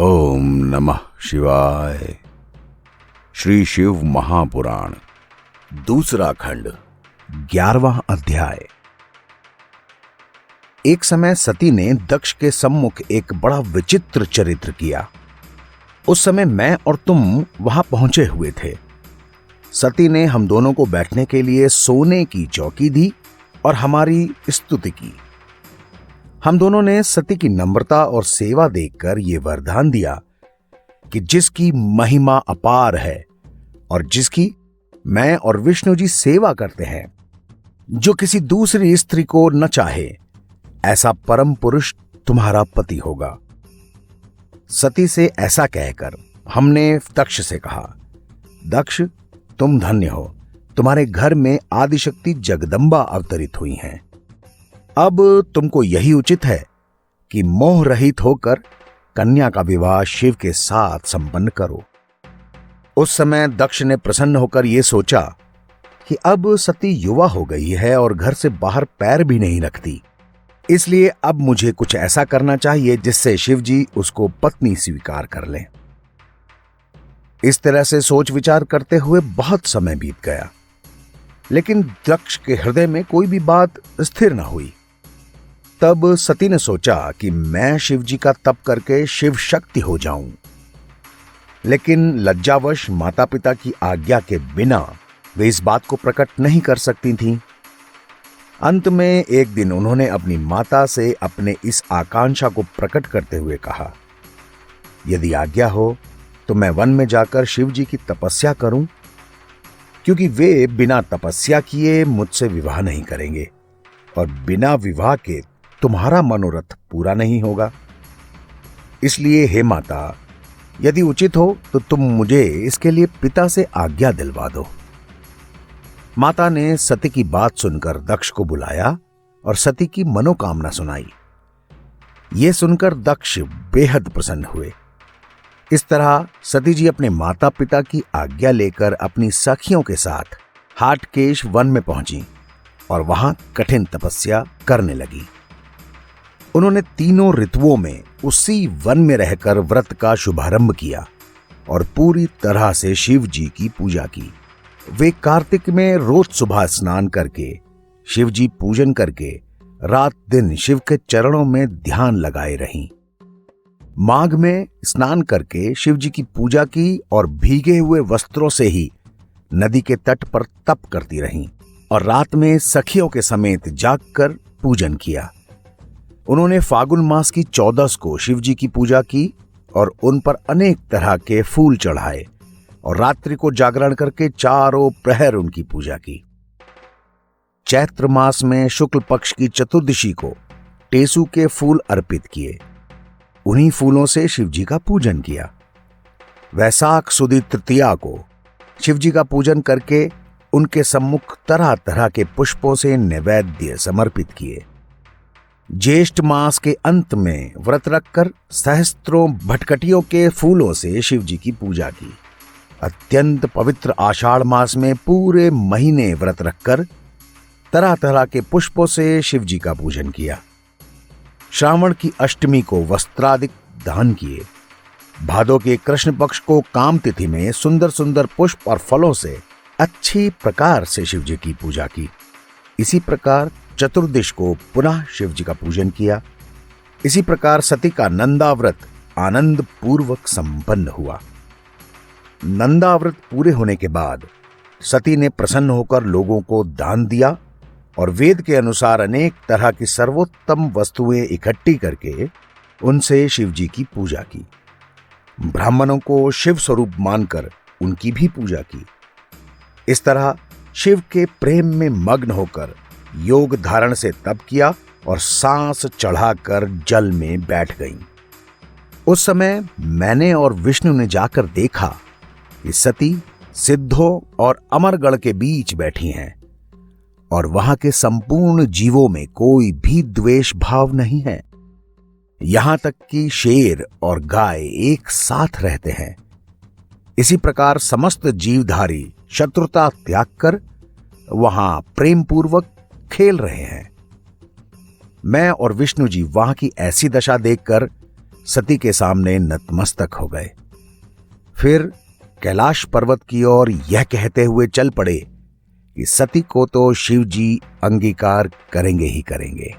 ओम नमः शिवाय। श्री शिव महापुराण दूसरा खंड 11वां अध्याय। एक समय सती ने दक्ष के सम्मुख एक बड़ा विचित्र चरित्र किया। उस समय मैं और तुम वहां पहुंचे हुए थे। सती ने हम दोनों को बैठने के लिए सोने की चौकी दी और हमारी स्तुति की। हम दोनों ने सती की नम्रता और सेवा देखकर यह वरदान दिया कि जिसकी महिमा अपार है और जिसकी मैं और विष्णु जी सेवा करते हैं, जो किसी दूसरी स्त्री को न चाहे, ऐसा परम पुरुष तुम्हारा पति होगा। सती से ऐसा कहकर हमने दक्ष से कहा, दक्ष, तुम धन्य हो, तुम्हारे घर में आदिशक्ति जगदंबा अवतरित हुई हैं। अब तुमको यही उचित है कि मोह रहित होकर कन्या का विवाह शिव के साथ संपन्न करो। उस समय दक्ष ने प्रसन्न होकर यह सोचा कि अब सती युवा हो गई है और घर से बाहर पैर भी नहीं रखती, इसलिए अब मुझे कुछ ऐसा करना चाहिए जिससे शिव जी उसको पत्नी स्वीकार कर लें। इस तरह से सोच विचार करते हुए बहुत समय बीत गया, लेकिन दक्ष के हृदय में कोई भी बात स्थिर न हुई। तब सती ने सोचा कि मैं शिव जी का तप करके शिव शक्ति हो जाऊं, लेकिन लज्जावश माता पिता की आज्ञा के बिना वे इस बात को प्रकट नहीं कर सकती थीं। अंत में एक दिन उन्होंने अपनी माता से अपने इस आकांक्षा को प्रकट करते हुए कहा, यदि आज्ञा हो तो मैं वन में जाकर शिव जी की तपस्या करूं, क्योंकि वे बिना तपस्या किए मुझसे विवाह नहीं करेंगे और बिना विवाह के तुम्हारा मनोरथ पूरा नहीं होगा। इसलिए हे माता, यदि उचित हो तो तुम मुझे इसके लिए पिता से आज्ञा दिलवा दो। माता ने सती की बात सुनकर दक्ष को बुलाया और सती की मनोकामना सुनाई। यह सुनकर दक्ष बेहद प्रसन्न हुए। इस तरह सती जी अपने माता पिता की आज्ञा लेकर अपनी सखियों के साथ हाटकेश वन में पहुंची और वहां कठिन तपस्या करने लगी। उन्होंने तीनों ऋतुओं में उसी वन में रहकर व्रत का शुभारंभ किया और पूरी तरह से शिव जी की पूजा की। वे कार्तिक में रोज सुबह स्नान करके शिव जी पूजन करके रात दिन शिव के चरणों में ध्यान लगाए रहीं। माघ में स्नान करके शिव जी की पूजा की और भीगे हुए वस्त्रों से ही नदी के तट पर तप करती रहीं और रात में सखियों के समेत जागकर पूजन किया। उन्होंने फागुन मास की 14 को शिव जी की पूजा की और उन पर अनेक तरह के फूल चढ़ाए और रात्रि को जागरण करके चारों प्रहर उनकी पूजा की। चैत्र मास में शुक्ल पक्ष की चतुर्दशी को टेसु के फूल अर्पित किए, उन्हीं फूलों से शिव जी का पूजन किया। वैशाख सुदी तृतीया को शिव जी का पूजन करके उनके सम्मुख तरह तरह के पुष्पों से नैवेद्य समर्पित किए। ज्येष्ठ मास के अंत में व्रत रखकर सहस्त्रों भटकटियों के फूलों से शिव जी की पूजा की। अत्यंत पवित्र आषाढ़ मास में पूरे महीने व्रत रखकर तरह तरह के पुष्पों से शिव जी का पूजन किया। श्रावण की अष्टमी को वस्त्रादिक दान किए। भादों के कृष्ण पक्ष को काम तिथि में सुंदर सुंदर पुष्प और फलों से अच्छी प्रकार से शिव जी की पूजा की। इसी प्रकार चतुर्दश को पुनः शिव जी का पूजन किया। इसी प्रकार सती का नंदाव्रत आनंद पूर्वक संपन्न हुआ। नंदाव्रत पूरे होने के बाद सती ने प्रसन्न होकर लोगों को दान दिया और वेद के अनुसार अनेक तरह की सर्वोत्तम वस्तुएं इकट्ठी करके उनसे शिव जी की पूजा की। ब्राह्मणों को शिव स्वरूप मानकर उनकी भी पूजा की। इस तरह शिव के प्रेम में मग्न होकर योग धारण से तप किया और सांस चढ़ाकर जल में बैठ गईं। उस समय मैंने और विष्णु ने जाकर देखा कि सती सिद्धों और अमरगढ़ के बीच बैठी हैं और वहां के संपूर्ण जीवों में कोई भी द्वेष भाव नहीं है। यहां तक कि शेर और गाय एक साथ रहते हैं। इसी प्रकार समस्त जीवधारी शत्रुता त्याग कर वहां प्रेम पूर्वक खेल रहे हैं। मैं और विष्णु जी वहां की ऐसी दशा देखकर सती के सामने नतमस्तक हो गए। फिर कैलाश पर्वत की ओर यह कहते हुए चल पड़े कि सती को तो शिव जी अंगीकार करेंगे ही करेंगे।